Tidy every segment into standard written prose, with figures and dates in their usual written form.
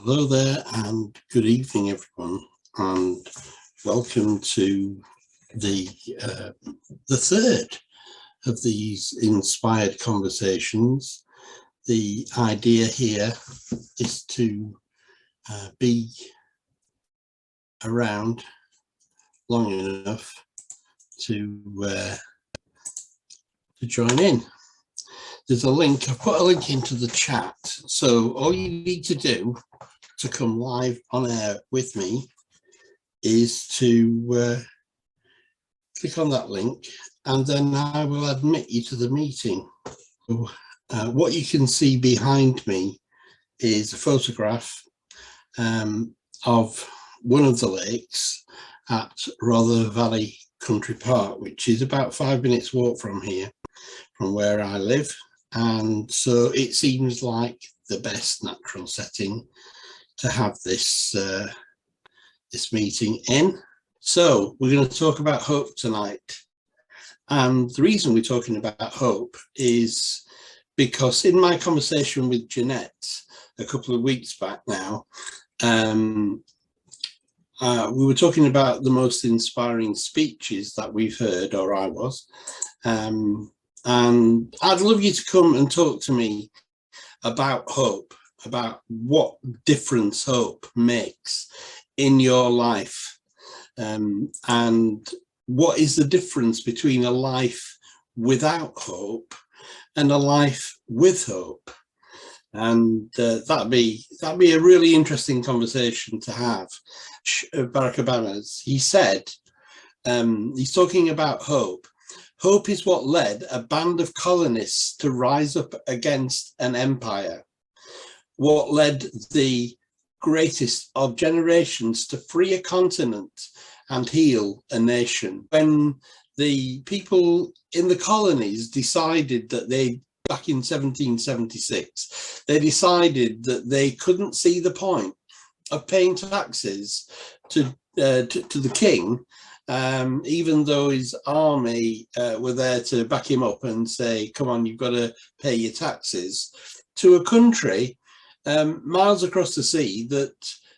Hello there and good evening everyone, and welcome to the third of these inspired conversations. The idea here is to be around long enough to join in. There's a link, I've put a link into the chat, so all you need to do to come live on air with me is to click on that link, and then I will admit you to the meeting. So, what you can see behind me is a photograph of one of the lakes at Rother Valley Country Park, which is about 5 minutes walk from here, from where I live. And so it seems like the best natural setting to have this this meeting in. So we're going to talk about hope tonight, and the reason we're talking about hope is because in my conversation with Jeanette a couple of weeks back now, we were talking about the most inspiring speeches that we've heard, or I was, and I'd love you to come and talk to me about hope, about what difference hope makes in your life, and what is the difference between a life without hope and a life with hope. And that'd be a really interesting conversation to have. Barack Obama, he said, he's talking about hope. Hope is what led a band of colonists to rise up against an empire, what led the greatest of generations to free a continent and heal a nation. When the people in the colonies decided that back in 1776, they decided that they couldn't see the point of paying taxes to the king, even though his army were there to back him up and say, come on, you've got to pay your taxes, to a country miles across the sea that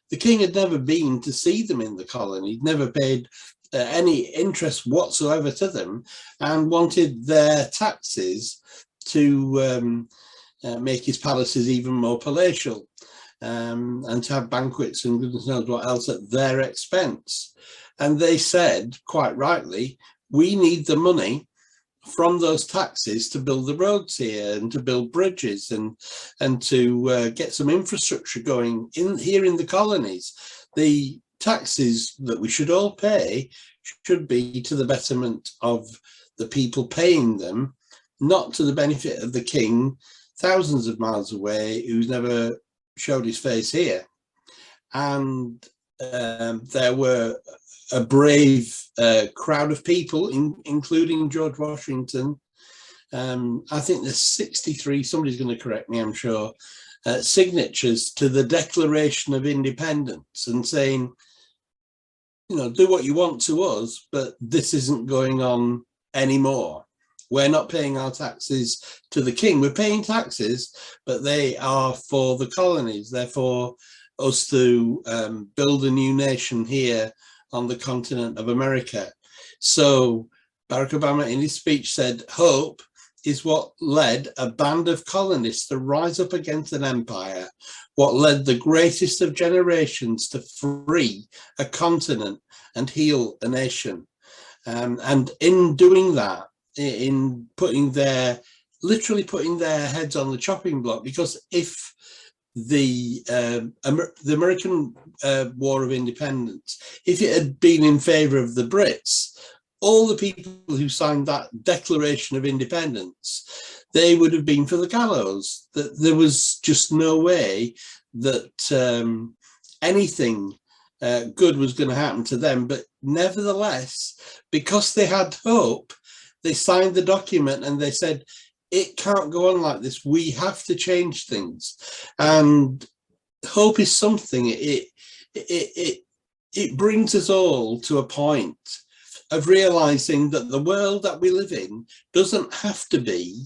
the king had never been to see them in the colony. He'd never paid any interest whatsoever to them, and wanted their taxes to make his palaces even more palatial, and to have banquets and goodness knows what else at their expense. And they said, quite rightly, we need the money from those taxes to build the roads here and to build bridges and to get some infrastructure going here in the colonies. The taxes that we should all pay should be to the betterment of the people paying them, not to the benefit of the king thousands of miles away who's never showed his face here. And there were a brave crowd of people, including George Washington. I think there's 63, somebody's going to correct me, I'm sure, signatures to the Declaration of Independence, and saying, you know, do what you want to us, but this isn't going on anymore. We're not paying our taxes to the king. We're paying taxes, but they are for the colonies. They're for us to build a new nation here on the continent of America. So Barack Obama in his speech said, hope is what led a band of colonists to rise up against an empire, what led the greatest of generations to free a continent and heal a nation. And in doing that, in literally putting their heads on the chopping block, because if the American War of Independence, if it had been in favor of the Brits, all the people who signed that Declaration of Independence, they would have been for the gallows. That there was just no way that anything good was going to happen to them. But nevertheless, because they had hope, they signed the document and they said, it can't go on like this. We have to change things. And hope is something, it brings us all to a point of realizing that the world that we live in doesn't have to be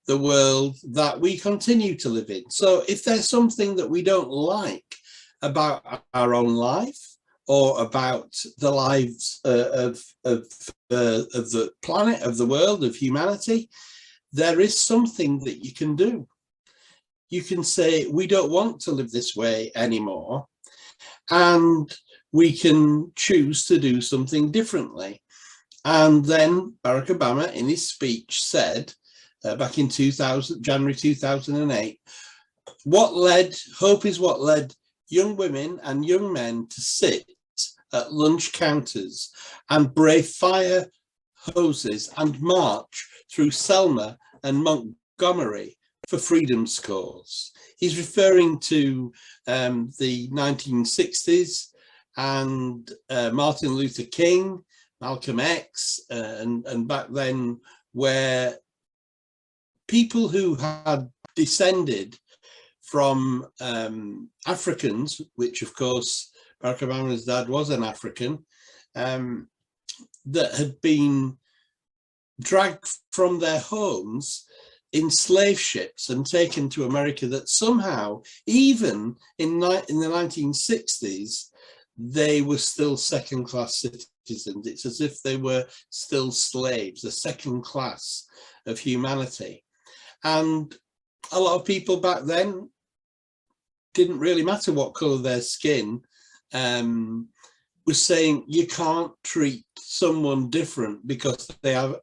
the world that we continue to live in. So if there's something that we don't like about our own life or about the lives of the planet, of the world, of humanity, there is something that you can do. You can say, we don't want to live this way anymore, and we can choose to do something differently. And then Barack Obama, in his speech, said back in January 2008, hope is what led young women and young men to sit at lunch counters and brave fire hoses and march through Selma and Montgomery for freedom's cause. He's referring to the 1960s and Martin Luther King, Malcolm X, and back then, where people who had descended from Africans, which of course Barack Obama's dad was an African, that had been dragged from their homes in slave ships and taken to America, that somehow, even in the 1960s, they were still second-class citizens. It's as if they were still slaves, a second class of humanity. And a lot of people back then, didn't really matter what colour their skin, was saying you can't treat someone different because they have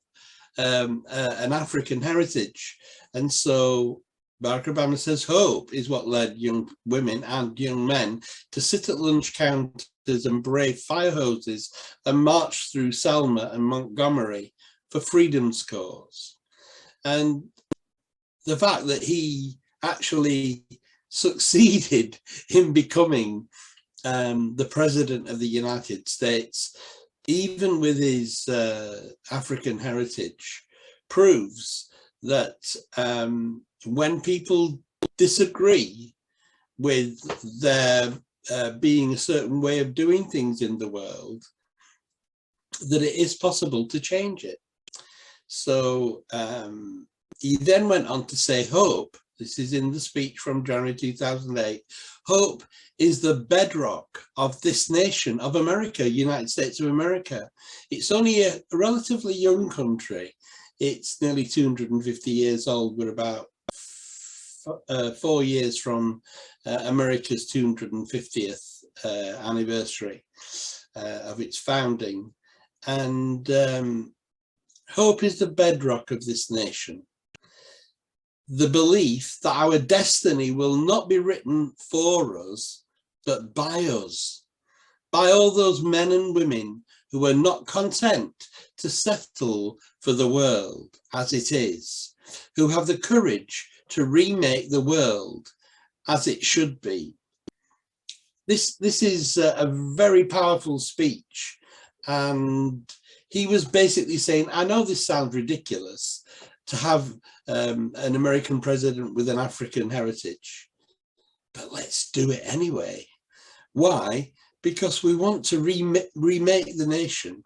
an African heritage. And so Barack Obama says hope is what led young women and young men to sit at lunch counters and brave fire hoses and march through Selma and Montgomery for freedom's cause. And the fact that he actually succeeded in becoming the president of the United States, even with his African heritage, proves that when people disagree with there being a certain way of doing things in the world, that it is possible to change it. So he then went on to say hope, this is in the speech from January 2008, hope is the bedrock of this nation of America, United States of America. It's only a relatively young country. It's nearly 250 years old. We're about 4 years from America's 250th anniversary of its founding. And hope is the bedrock of this nation. The belief that our destiny will not be written for us, but by us, by all those men and women who are not content to settle for the world as it is, who have the courage to remake the world as it should be. This is a very powerful speech, and he was basically saying, I know this sounds ridiculous to have an American president with an African heritage, but let's do it anyway. Why? Because we want to remake the nation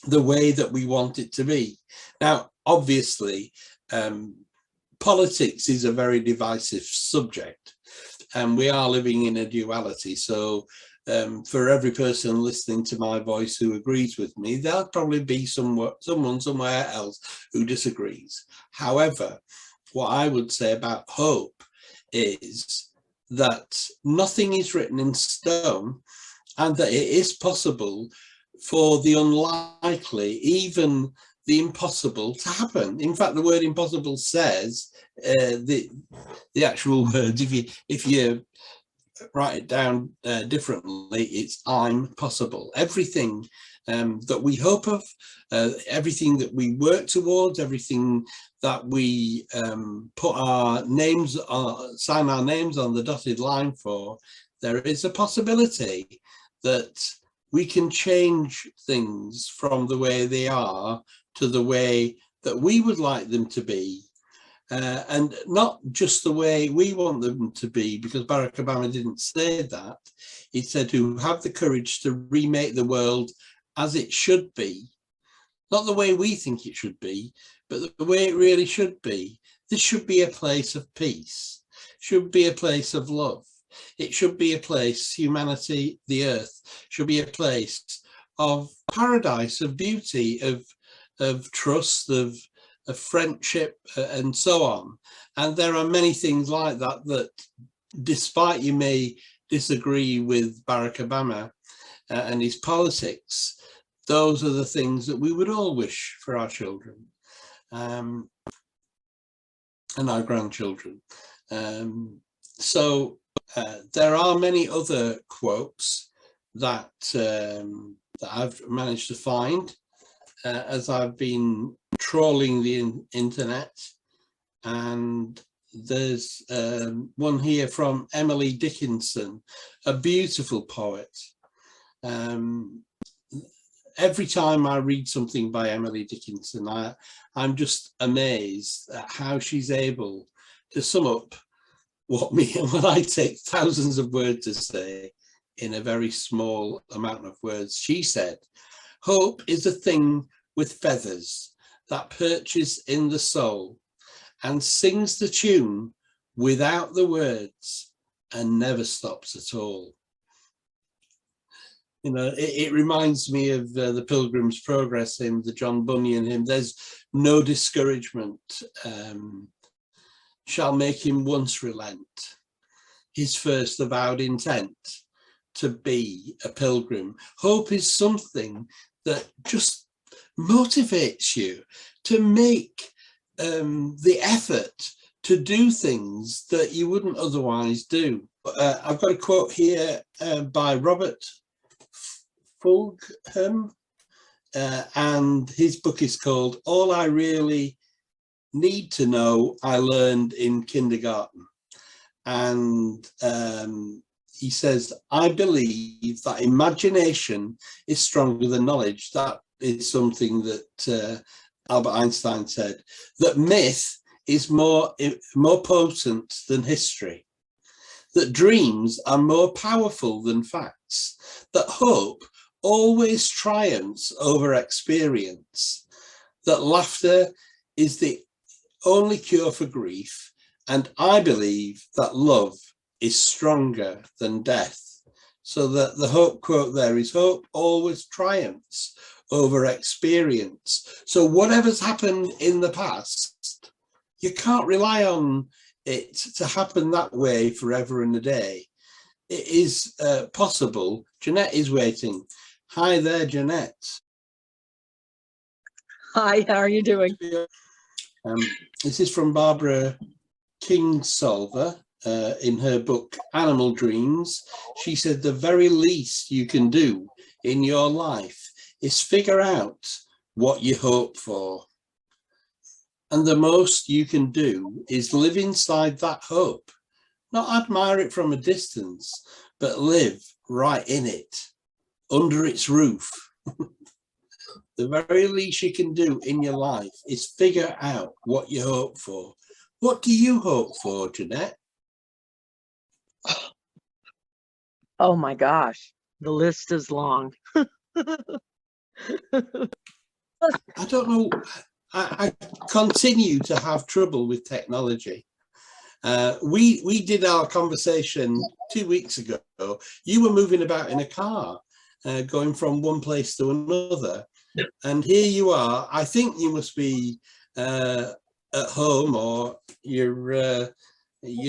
the way that we want it to be. Now, obviously, politics is a very divisive subject, and we are living in a duality. So for every person listening to my voice who agrees with me, there'll probably be someone somewhere else who disagrees. However, what I would say about hope is that nothing is written in stone, and that it is possible for the unlikely, even the impossible, to happen. In fact, the word impossible says, the actual words, if you write it down differently, it's I'm possible. Everything that we hope of, everything that we work towards, everything that we put our names on, sign our names on the dotted line for, there is a possibility that we can change things from the way they are to the way that we would like them to be. And not just the way we want them to be, because Barack Obama didn't say that. He said to have the courage to remake the world as it should be. Not the way we think it should be, but the way it really should be. This should be a place of peace, should be a place of love. It should be a place, humanity, the earth, should be a place of paradise, of beauty, of trust, of friendship, and so on. And there are many things like that, that despite you may disagree with Barack Obama and his politics, those are the things that we would all wish for our children and our grandchildren. So there are many other quotes that that I've managed to find as I've been trawling the internet, and there's one here from Emily Dickinson, a beautiful poet. Every time I read something by Emily Dickinson, I'm just amazed at how she's able to sum up what I take thousands of words to say in a very small amount of words. She said, "Hope is a thing with feathers that perches in the soul and sings the tune without the words and never stops at all." You know, it reminds me of the Pilgrim's Progress hymn, the John Bunyan hymn. There's no discouragement shall make him once relent his first avowed intent to be a pilgrim. Hope is something that just motivates you to make the effort to do things that you wouldn't otherwise do. I've got a quote here by Robert Fulgham, and his book is called "All I Really Need to Know I Learned in Kindergarten." And he says, "I believe that imagination is stronger than knowledge." That is something that Albert Einstein said. That myth is more potent than history. That dreams are more powerful than facts. That hope always triumphs over experience. That laughter is the only cure for grief. And I believe that love is stronger than death. So that the hope quote there is, hope always triumphs over experience. So whatever's happened in the past, you can't rely on it to happen that way forever and a day. It is possible. Jeanette is waiting. Hi there, Jeanette. Hi, how are you doing? This is from Barbara Kingsolver in her book Animal Dreams. She said the very least you can do in your life is figure out what you hope for. And the most you can do is live inside that hope, not admire it from a distance, but live right in it, under its roof. The very least you can do in your life is figure out what you hope for. What do you hope for, Jeanette? Oh my gosh, the list is long. I don't know. I continue to have trouble with technology. We did our conversation 2 weeks ago. You were moving about in a car, going from one place to another. And here you are. I think you must be at home, or you're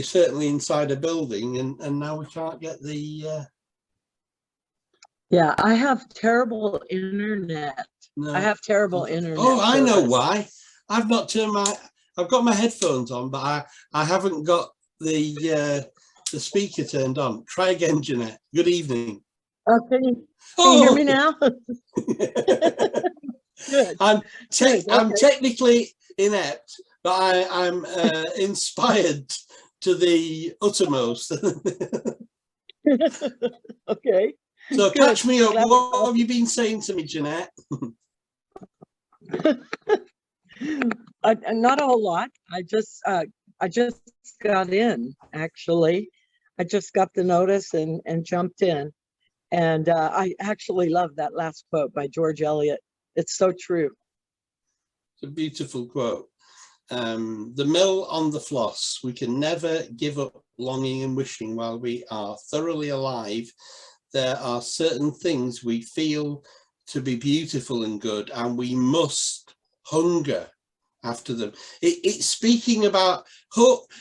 certainly inside a building, and now we can't get the... Yeah, I have terrible internet. No. I have terrible internet. Oh, I know why. I've not turned I've got my headphones on, but I haven't got the speaker turned on. Try again, Jeanette. Good evening. Oh, can you hear me now? Good. I'm Okay. technically inept, but I'm inspired to the uttermost. Okay. So Good. catch me up. What have you been saying to me, Jeanette? Not a whole lot. I just got in, actually. I just got the notice and jumped in. And I actually love that last quote by George Eliot. It's so true. It's a beautiful quote. The mill on the floss. We can never give up longing and wishing while we are thoroughly alive. There are certain things we feel to be beautiful and good, and we must hunger after them. It's speaking about hope.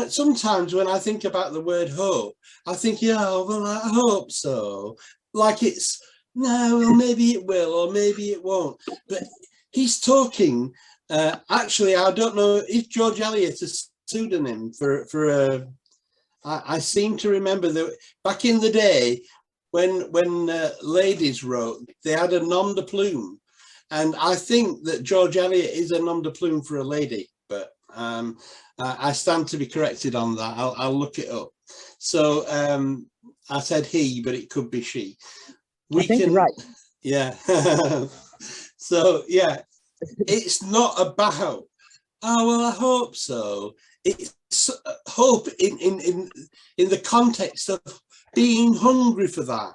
Sometimes when I think about the word hope, I think, yeah, well, I hope so. Like it's, no, well, maybe it will, or maybe it won't. But he's talking, actually, I don't know if George Eliot is a pseudonym for I seem to remember that back in the day, when ladies wrote, they had a nom de plume, and I think that George Eliot is a nom de plume for a lady, but I stand to be corrected on that. I'll look it up. So I said he, but it could be she. I think you're right. Yeah. So yeah, it's not about, oh well, I hope so. It's hope in the context of being hungry for that.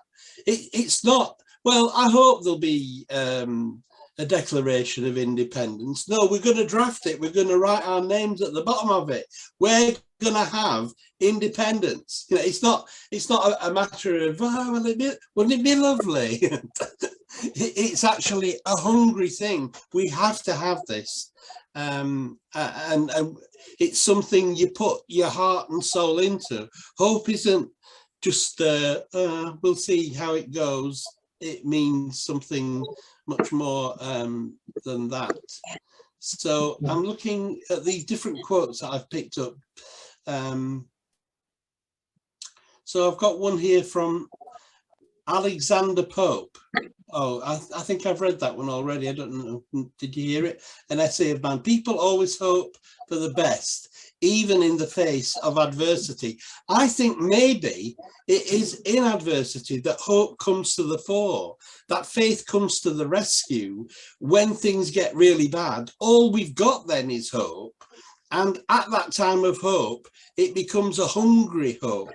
It's not, well, I hope there'll be a Declaration of Independence. No, we're going to draft it. We're going to write our names at the bottom of it. We're going to have independence. You know, it's not a matter of, oh, wouldn't it be lovely? It's actually a hungry thing. We have to have this. And it's something you put your heart and soul into. Hope isn't just we'll see how it goes. It means something much more than that. So I'm looking at these different quotes that I've picked up. So I've got one here from Alexander Pope. Oh, I think I've read that one already. I don't know. Did you hear it? An essay of mine. People always hope for the best, even in the face of adversity. I think maybe it is in adversity that hope comes to the fore, that faith comes to the rescue when things get really bad. All we've got then is hope. And at that time of hope, it becomes a hungry hope.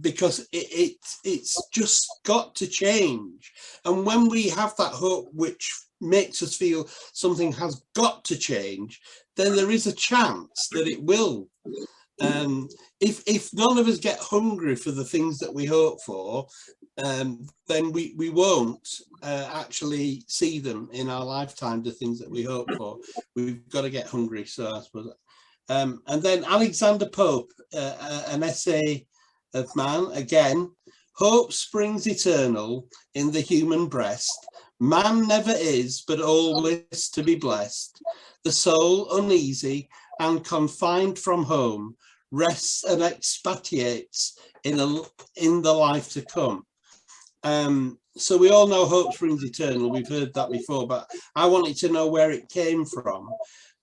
Because it's just got to change. And when we have that hope which makes us feel something has got to change, then there is a chance that it will. If none of us get hungry for the things that we hope for, then we won't actually see them in our lifetime, the things that we hope for. We've got to get hungry. So I suppose. And then Alexander Pope, an essay of man, again, hope springs eternal in the human breast. Man never is, but always to be blessed. The soul uneasy and confined from home rests and expatiates in the life to come. So we all know hope springs eternal. We've heard that before, but I wanted to know where it came from.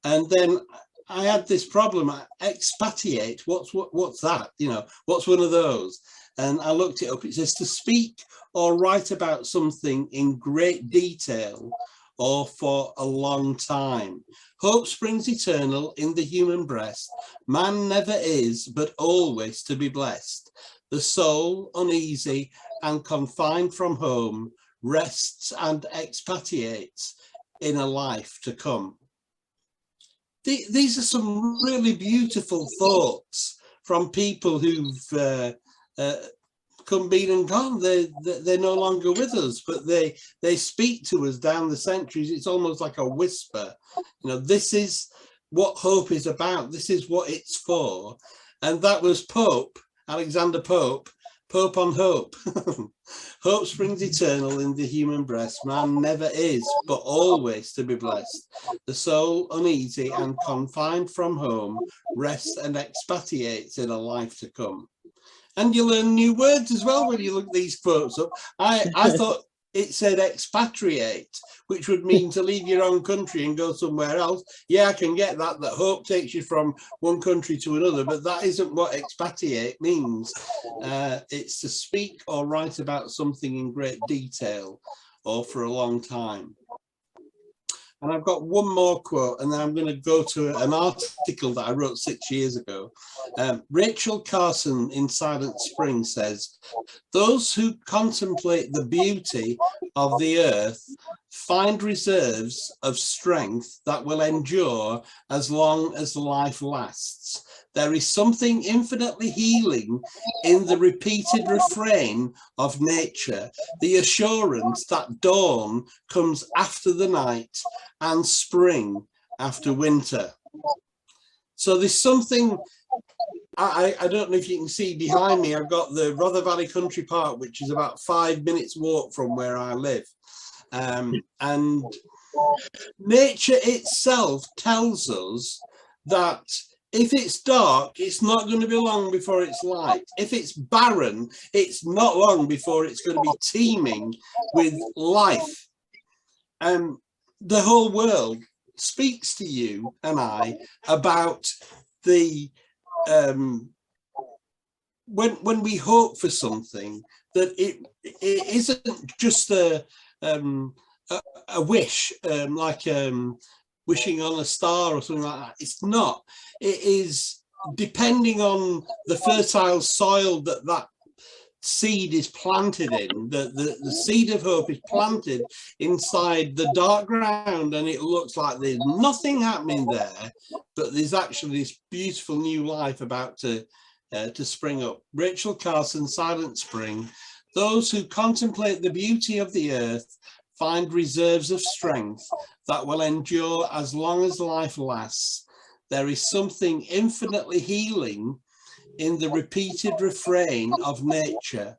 And then I had this problem. Expatiate. What's that? You know, what's one of those? And I looked it up. It says to speak or write about something in great detail or for a long time. Hope springs eternal in the human breast. Man never is, but always to be blessed. The soul, uneasy and confined from home, rests and expatiates in a life to come. These are some really beautiful thoughts from people who've come, been and gone. They're no longer with us, but they speak to us down the centuries. It's almost like a whisper. You know, this is what hope is about. This is what it's for. And that was Pope, Alexander Pope, Pope on hope. Hope springs eternal in the human breast. Man never is, but always to be blessed. The soul uneasy and confined from home rests and expatiates in a life to come. And you learn new words as well when you look these quotes up. I thought it said expatriate, which would mean to leave your own country and go somewhere else. Yeah, I can get that hope takes you from one country to another, but that isn't what expatriate means. It's to speak or write about something in great detail or for a long time. And I've got one more quote, and then I'm going to go to an article that I wrote 6 years ago. Rachel Carson in Silent Spring says, those who contemplate the beauty of the earth find reserves of strength that will endure as long as life lasts. There is something infinitely healing in the repeated refrain of nature, the assurance that dawn comes after the night and spring after winter. So there's something, I don't know if you can see behind me, I've got the Rother Valley Country Park, which is about 5 minutes walk from where I live. And nature itself tells us that if it's dark, it's not going to be long before it's light. If it's barren, it's not long before it's going to be teeming with life. The whole world speaks to you and I about the when we hope for something, that it isn't just a wish, like wishing on a star or something like that. It's not. It is depending on the fertile soil that that seed is planted in. The seed of hope is planted inside the dark ground, and it looks like there's nothing happening there, but there's actually this beautiful new life about to spring up. Rachel Carson, Silent Spring. Those who contemplate the beauty of the earth find reserves of strength that will endure as long as life lasts. There is something infinitely healing in the repeated refrain of nature,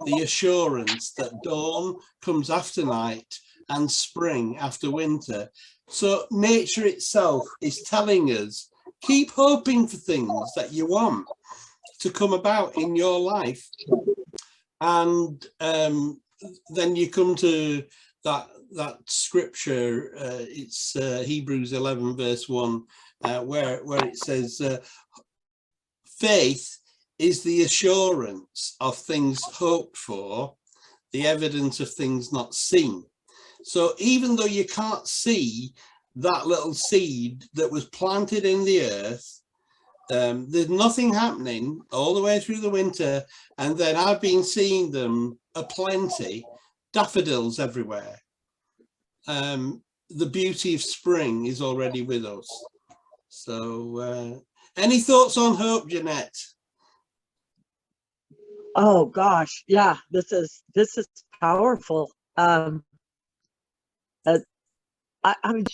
the assurance that dawn comes after night and spring after winter. So nature itself is telling us, keep hoping for things that you want to come about in your life. And then you come to that scripture, it's Hebrews 11 verse 1, where it says, faith is the assurance of things hoped for, the evidence of things not seen. So even though you can't see that little seed that was planted in the earth, there's nothing happening all the way through the winter, and then I've been seeing them aplenty, daffodils everywhere. The beauty of spring is already with us. So any thoughts on hope, Jeanette? Oh gosh, yeah, this is powerful. I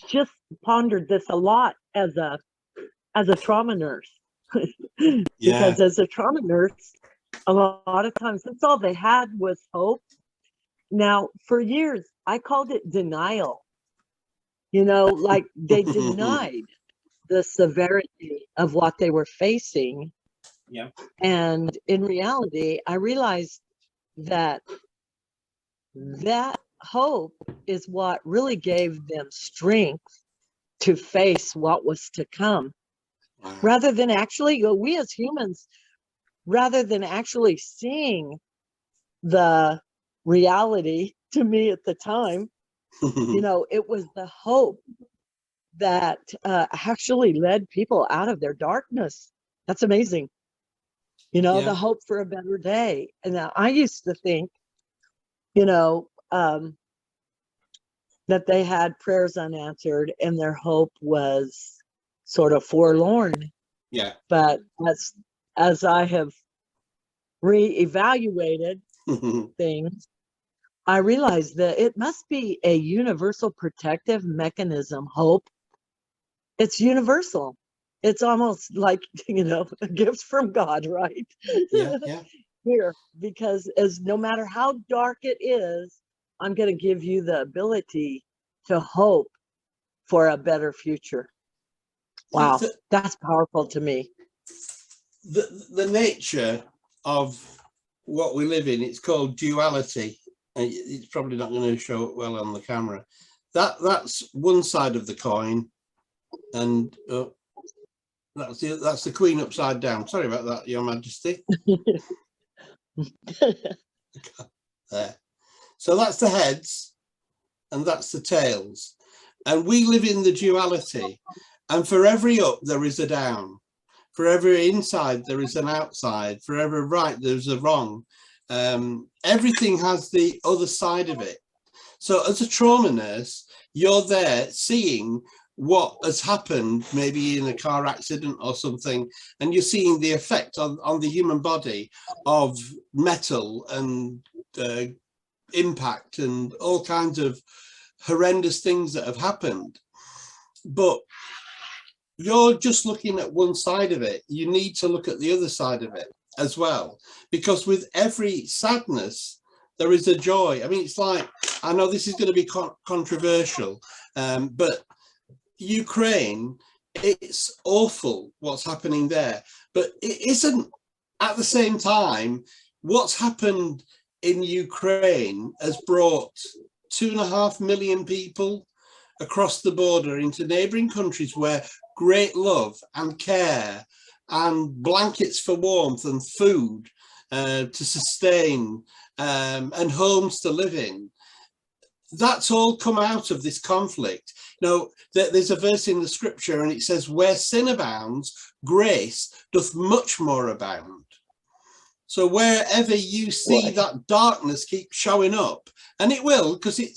just pondered this a lot as a trauma nurse. Because as a trauma nurse, a lot of times that's all they had was hope. Now, for years, I called it denial. You know, like they denied the severity of what they were facing. Yeah. And in reality, I realized that hope is what really gave them strength to face what was to come. Wow. Rather than actually, we as humans, rather than actually seeing the reality, to me at the time, you know, it was the hope that actually led people out of their darkness. That's amazing. You know, the hope for a better day. And I used to think, you know, that they had prayers unanswered and their hope was sort of forlorn. Yeah. But as I have reevaluated things, I realized that it must be a universal protective mechanism, hope. It's universal. It's almost like, you know, a gift from God, right? Yeah. Here, because as no matter how dark it is, I'm going to give you the ability to hope for a better future. Wow, that's powerful to me. The nature of what we live in, it's called duality. It's probably not going to show it well on the camera. That's one side of the coin, and that's the Queen upside down. Sorry about that, Your Majesty. There. So that's the heads, and that's the tails, and we live in the duality. And for every up, there is a down. For every inside, there is an outside. For every right, there's a wrong. Everything has the other side of it. So as a trauma nurse, you're there seeing what has happened, maybe in a car accident or something, and you're seeing the effect on the human body of metal and impact and all kinds of horrendous things that have happened. But you're just looking at one side of it. You need to look at the other side of it as well, because with every sadness, there is a joy. I mean, it's like, I know this is going to be controversial, but Ukraine, it's awful what's happening there, but it isn't at the same time. What's happened in Ukraine has brought 2.5 million people across the border into neighboring countries where great love and care and blankets for warmth and food to sustain and homes to live in. That's all come out of this conflict. You know, there's a verse in the scripture and it says, where sin abounds, grace doth much more abound. So wherever you see that darkness keep showing up, and it will, because it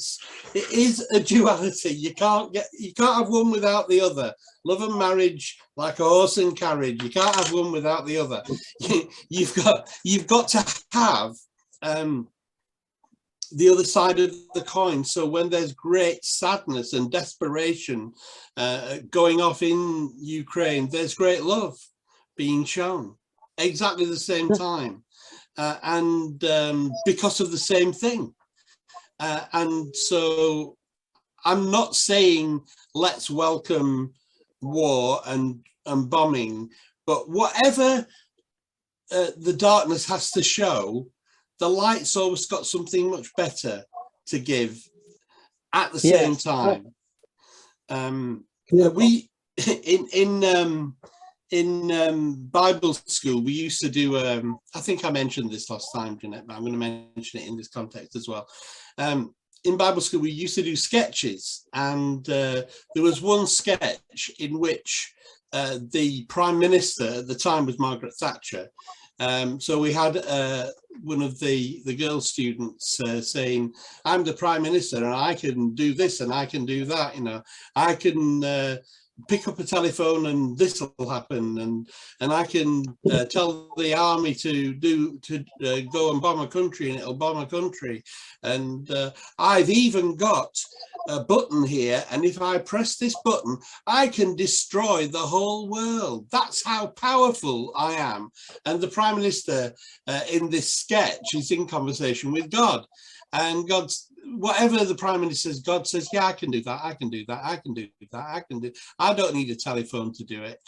is a duality. You can't have one without the other. Love and marriage, like a horse and carriage. You can't have one without the other. You've got to have the other side of the coin. So when there's great sadness and desperation going off in Ukraine, there's great love being shown exactly the same time, and because of the same thing. And so I'm not saying let's welcome war and bombing, but whatever the darkness has to show, the light's always got something much better to give at the same time. We in Bible school, we used to do, I think I mentioned this last time, Jeanette, but I'm going to mention it in this context as well. In Bible school, we used to do sketches, and there was one sketch in which the Prime Minister at the time was Margaret Thatcher. So we had one of the girl students saying, I'm the Prime Minister and I can do this and I can do that, you know, I can pick up a telephone and this will happen, and I can tell the army to go and bomb a country and it'll bomb a country, and I've even got a button here, and if I press this button I can destroy the whole world. That's how powerful I am. And the Prime Minister in this sketch is in conversation with God, and God's, whatever the Prime Minister says, God says, yeah, I can do that, I can do that, I can do that, I can do. I don't need a telephone to do it,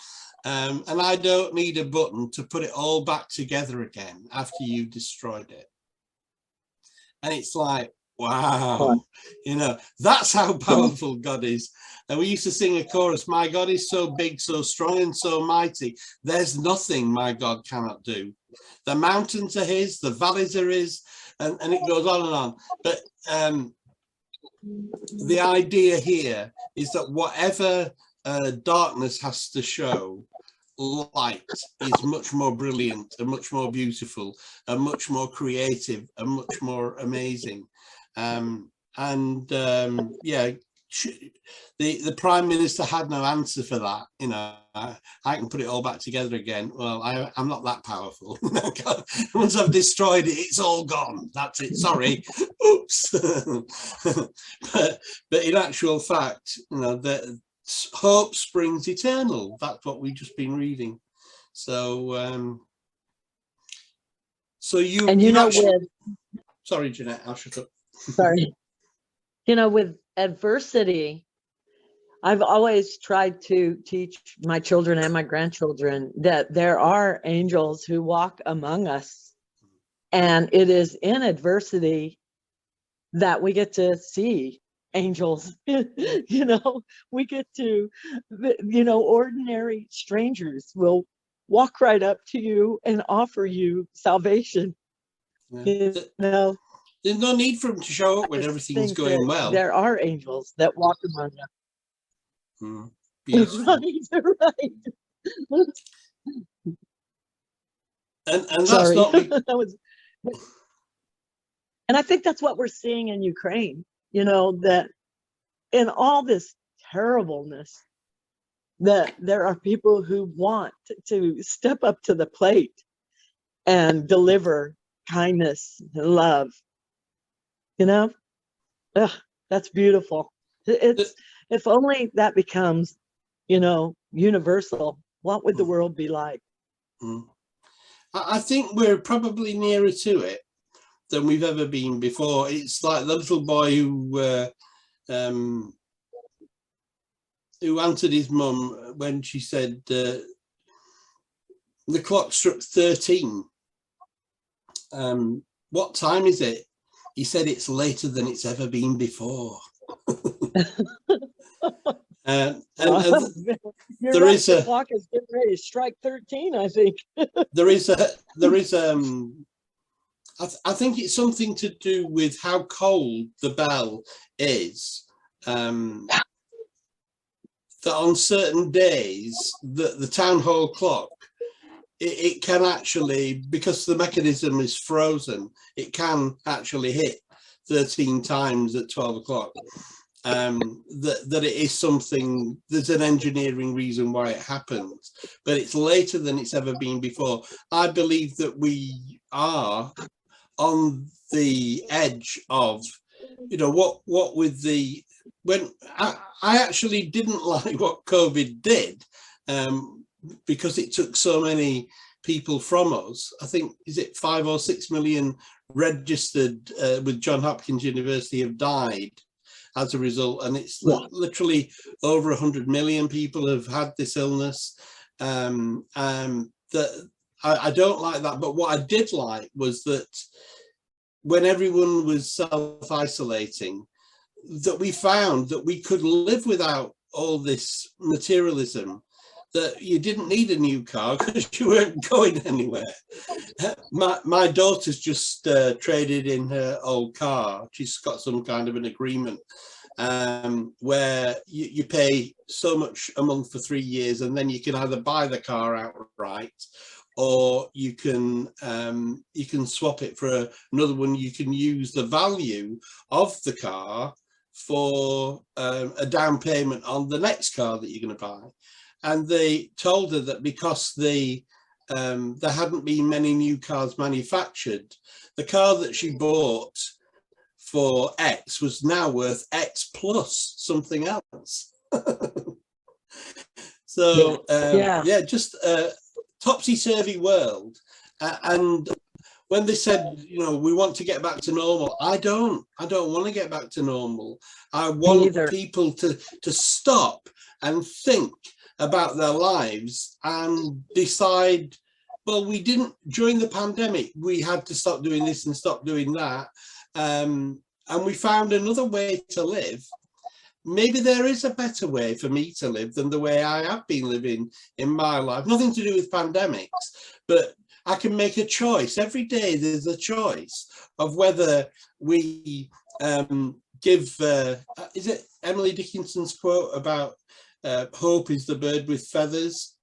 and I don't need a button to put it all back together again after you've destroyed it. And it's like, wow, you know, that's how powerful God is. And we used to sing a chorus, my God is so big, so strong and so mighty, there's nothing my God cannot do. The mountains are his, the valleys are his, and it goes on and on. But the idea here is that whatever darkness has to show, light is much more brilliant and much more beautiful and much more creative and much more amazing. Yeah, the Prime Minister had no answer for that. You know, I can put it all back together again. Well, I'm not that powerful. Once I've destroyed it, it's all gone. That's it. Sorry. Oops. but in actual fact, you know, that hope springs eternal. That's what we've just been reading. So, sorry, Jeanette, I'll shut up. Sorry. You know, with adversity, I've always tried to teach my children and my grandchildren that there are angels who walk among us. And it is in adversity that we get to see angels. You know, we get to, you know, ordinary strangers will walk right up to you and offer you salvation. Yeah. You know, there's no need for them to show up when everything's going well. There are angels that walk among us. Beautiful. Right. And that's Sorry. not And I think that's what we're seeing in Ukraine. you know, that in all this terribleness, that there are people who want to step up to the plate and deliver kindness and love, you know. Ugh, that's beautiful. It's, if only that becomes, you know, universal, what would the world be like? I think we're probably nearer to it than we've ever been before. It's like the little boy who answered his mum when she said the clock struck 13. What time is it? He said it's later than it's ever been before. And there is the clock is getting ready to strike 13, I think. I think it's something to do with how cold the bell is. That on certain days, the town hall clock, it can actually, because the mechanism is frozen, it can actually hit 13 times at 12 o'clock. That it is something, there's an engineering reason why it happens, but it's later than it's ever been before. I believe that we are on the edge of, you know, what with the, when I actually didn't like what COVID did, because it took so many people from us. I think, is it 5 or 6 million registered with Johns Hopkins University have died as a result, and it's literally over 100 million people have had this illness. That I don't like that, but what I did like was that when everyone was self-isolating, that we found that we could live without all this materialism, that you didn't need a new car because you weren't going anywhere. My daughter's just traded in her old car. She's got some kind of an agreement where you pay so much a month for 3 years, and then you can either buy the car outright, or you can swap it for another one. You can use the value of the car for a down payment on the next car that you're going to buy. And they told her that because there hadn't been many new cars manufactured, the car that she bought for X was now worth X plus something else. So yeah, just a topsy-turvy world. And when they said, you know, we want to get back to normal, I don't want to get back to normal. I want people to stop and think about their lives and decide, well, we didn't, during the pandemic, we had to stop doing this and stop doing that. And we found another way to live. Maybe there is a better way for me to live than the way I have been living in my life. Nothing to do with pandemics, but I can make a choice. Every day there's a choice of whether we give, is it Emily Dickinson's quote about hope is the bird with feathers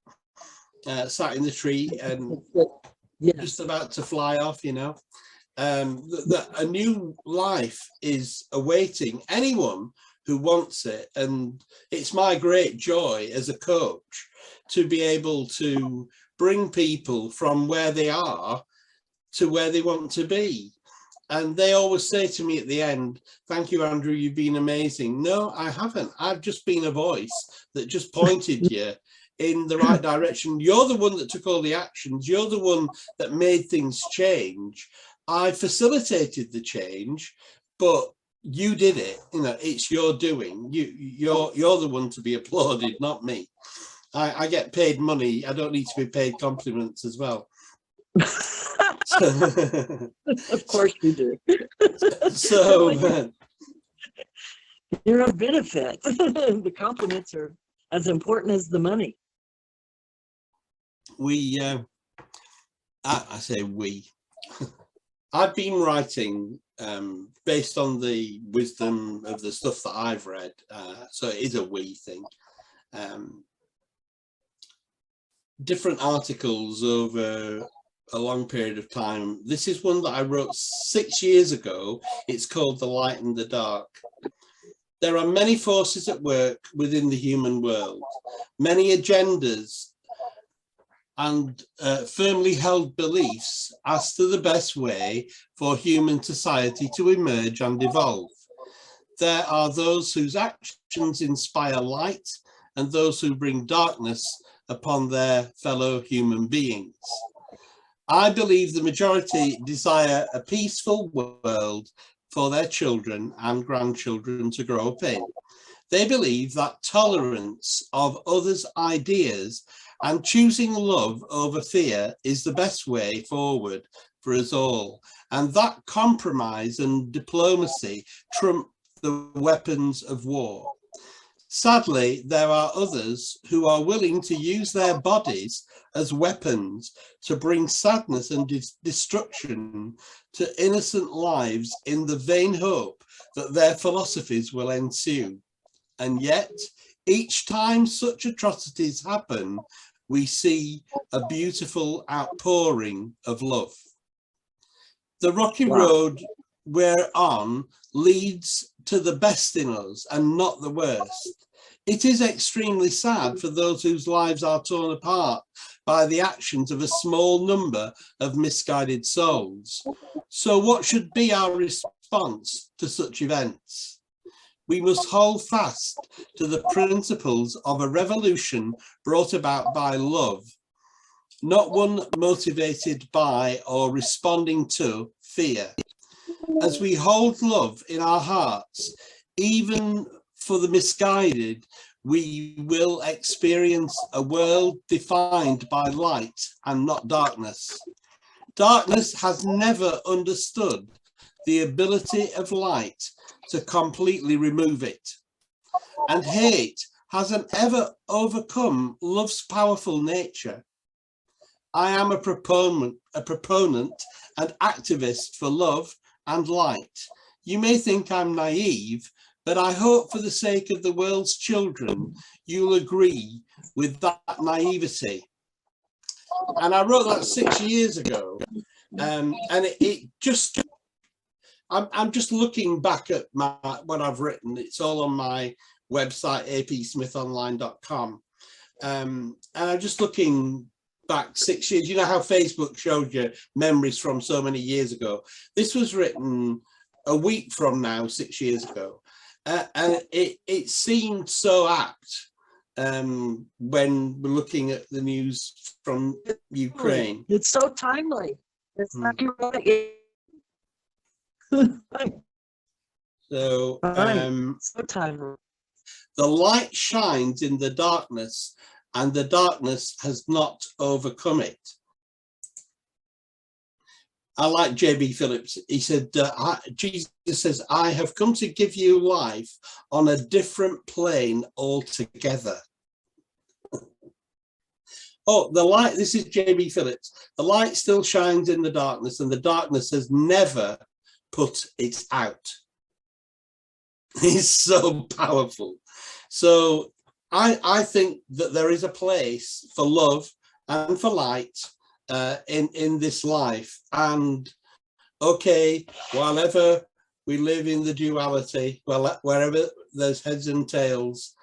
sat in the tree and just about to fly off, you know. That a new life is awaiting anyone who wants it, and it's my great joy as a coach to be able to bring people from where they are to where they want to be. And they always say to me at the end, thank you, Andrew, you've been amazing. No, I haven't. I've just been a voice that just pointed you in the right direction. You're the one that took all the actions. You're the one that made things change. I facilitated the change, but you did it. You know, it's your doing. You're the one to be applauded, not me. I get paid money. I don't need to be paid compliments as well. Of course you do. So you're a benefit. The compliments are as important as the money. I say we. I've been writing based on the wisdom of the stuff that I've read. So it is a we thing. Different articles over a long period of time. This is one that I wrote 6 years ago. It's called The Light and the Dark. There are many forces at work within the human world, many agendas and firmly held beliefs as to the best way for human society to emerge and evolve. There are those whose actions inspire light and those who bring darkness upon their fellow human beings. I believe the majority desire a peaceful world for their children and grandchildren to grow up in. They believe that tolerance of others' ideas and choosing love over fear is the best way forward for us all, and that compromise and diplomacy trump the weapons of war. Sadly, there are others who are willing to use their bodies as weapons to bring sadness and destruction to innocent lives in the vain hope that their philosophies will ensue. And yet, each time such atrocities happen, we see a beautiful outpouring of love. The rocky road we're on leads to the best in us and not the worst. It is extremely sad for those whose lives are torn apart by the actions of a small number of misguided souls. So what should be our response to such events? We must hold fast to the principles of a revolution brought about by love, not one motivated by or responding to fear. As we hold love in our hearts, even for the misguided, we will experience a world defined by light and not darkness. Darkness has never understood the ability of light to completely remove it. And hate hasn't ever overcome love's powerful nature. I am a proponent and activist for love and light. You may think I'm naive, but I hope for the sake of the world's children, you'll agree with that naivety. And I wrote that 6 years ago, and it just, I'm just looking back at what I've written. It's all on my website, apsmithonline.com. And I'm just looking back 6 years. You know how Facebook showed you memories from so many years ago? This was written a week from now, 6 years ago. And it seemed so apt when we're looking at the news from Ukraine. It's so timely. It's like you wrote it. So, so timely. The light shines in the darkness, and the darkness has not overcome it. I like J.B. Phillips. He said, Jesus says, I have come to give you life on a different plane altogether. Oh, the light, this is J.B. Phillips. The light still shines in the darkness, and the darkness has never put it out. It's so powerful. So I think that there is a place for love and for light in this life. And okay, wherever we live in the duality, well, wherever there's heads and tails,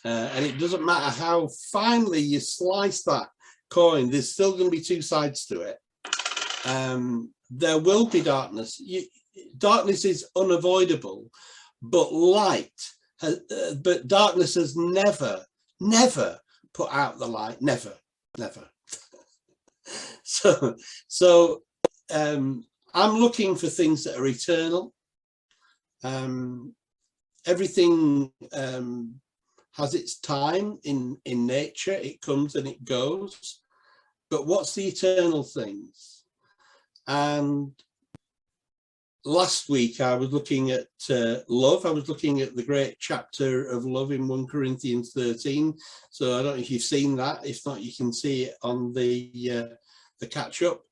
and it doesn't matter how finely you slice that coin, there's still going to be two sides to it. There will be darkness. Darkness is unavoidable, but but darkness has never put out the light. Never. So I'm looking for things that are eternal. Everything has its time in nature. It comes and it goes. But what's the eternal things? And last week I was looking at love. I was looking at the great chapter of love in 1 Corinthians 13. So I don't know if you've seen that. If not, you can see it on the catch up.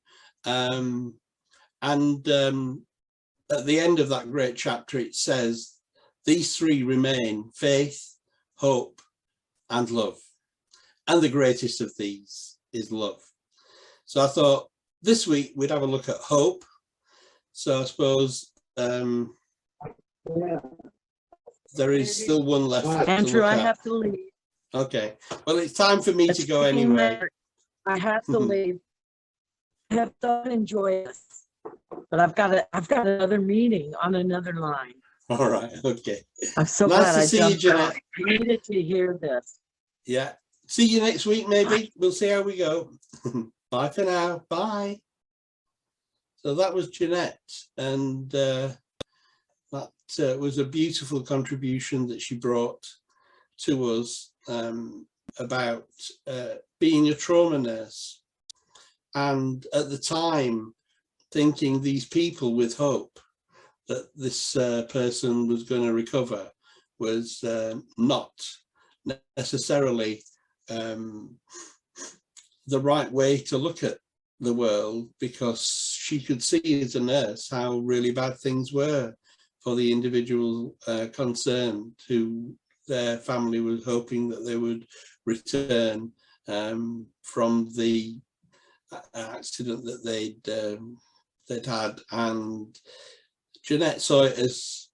And at the end of that great chapter, it says, these three remain: faith, hope, and love. And the greatest of these is love. So I thought this week we'd have a look at hope. So I suppose there is still one left. Andrew, I have to leave. Okay. Well, it's time for me to go anyway. I have to leave. I have to enjoy this, but I've got another meeting on another line. All right. Okay. I'm so nice glad to I see you, Jeanette. I needed to hear this. Yeah. See you next week, maybe. We'll see how we go. Bye for now. Bye. So that was Jeanette, and that was a beautiful contribution that she brought to us about being a trauma nurse, and at the time thinking these people with hope that this person was going to recover was not necessarily the right way to look at the world, because she could see as a nurse how really bad things were for the individual concerned, who their family was hoping that they would return from the accident that they'd had. And Jeanette saw it as,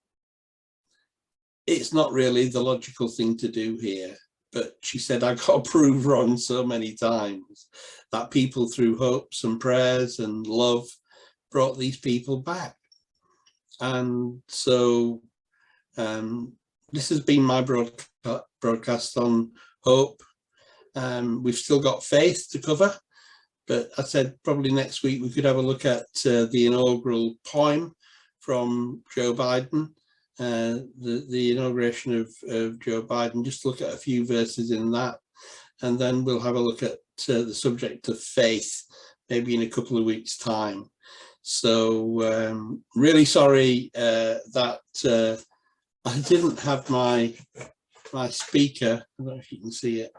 it's not really the logical thing to do here, but she said, I got proved wrong so many times that people through hopes and prayers and love brought these people back. And so this has been my broadcast on hope. We've still got faith to cover, but I said probably next week we could have a look at the inaugural poem from Joe Biden, the inauguration of Joe Biden, just look at a few verses in that, and then we'll have a look at the subject of faith maybe in a couple of weeks' time. So really sorry that I didn't have my speaker. I don't know if you can see it.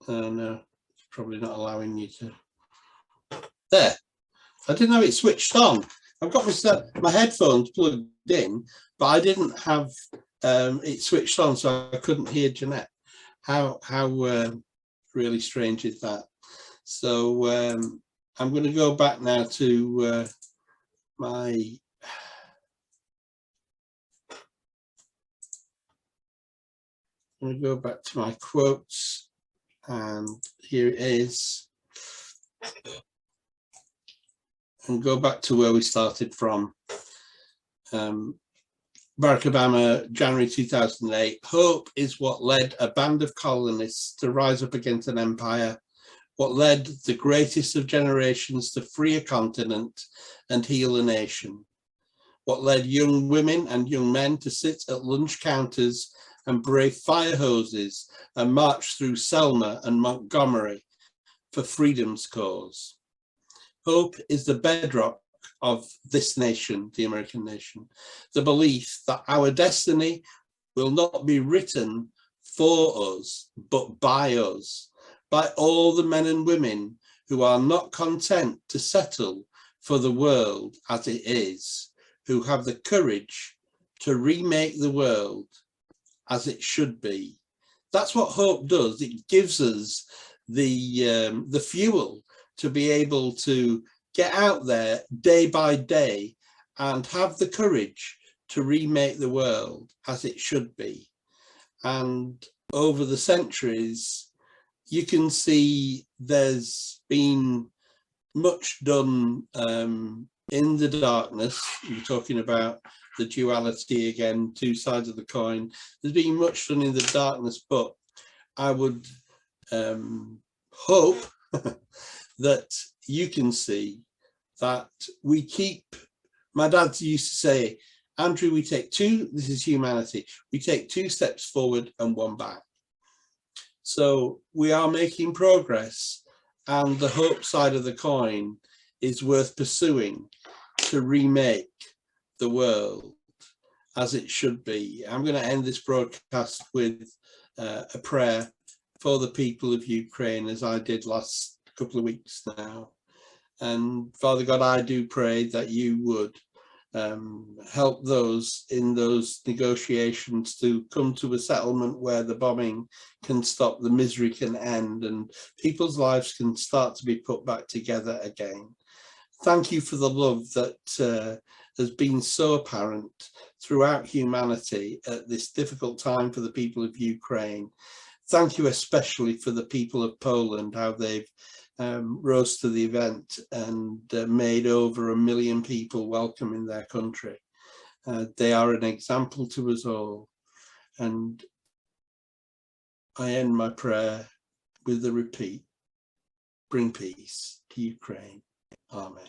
No, it's probably not allowing you to. There, I didn't have it switched on. I've got my headphones plugged in, but I didn't have it switched on, so I couldn't hear Jeanette. How really strange is that? So I'm going to go back now to I'm going to go back to my quotes, and here it is, and go back to where we started from. Barack Obama, January 2008. Hope is what led a band of colonists to rise up against an empire, what led the greatest of generations to free a continent and heal a nation, what led young women and young men to sit at lunch counters and brave fire hoses and march through Selma and Montgomery for freedom's cause. Hope is the bedrock of this nation, the American nation, the belief that our destiny will not be written for us, but by us, by all the men and women who are not content to settle for the world as it is, who have the courage to remake the world as it should be. That's what hope does. It gives us the fuel to be able to get out there day by day and have the courage to remake the world as it should be. And over the centuries, you can see there's been much done in the darkness. You're talking about the duality again, two sides of the coin. There's been much done in the darkness, but I would hope that you can see that we keep, my dad used to say, Andrew, we take two, this is humanity, we take 2 steps forward and 1 back. So we are making progress, and the hope side of the coin is worth pursuing to remake the world as it should be. I'm going to end this broadcast with a prayer for the people of Ukraine, as I did last couple of weeks now. And Father God, I do pray that you would help those in those negotiations to come to a settlement where the bombing can stop, the misery can end, and people's lives can start to be put back together again. Thank you for the love that has been so apparent throughout humanity at this difficult time for the people of Ukraine. Thank you especially for the people of Poland, how they've rose to the event and made over 1 million people welcome in their country. They are an example to us all. And I end my prayer with a repeat: bring peace to Ukraine. Amen.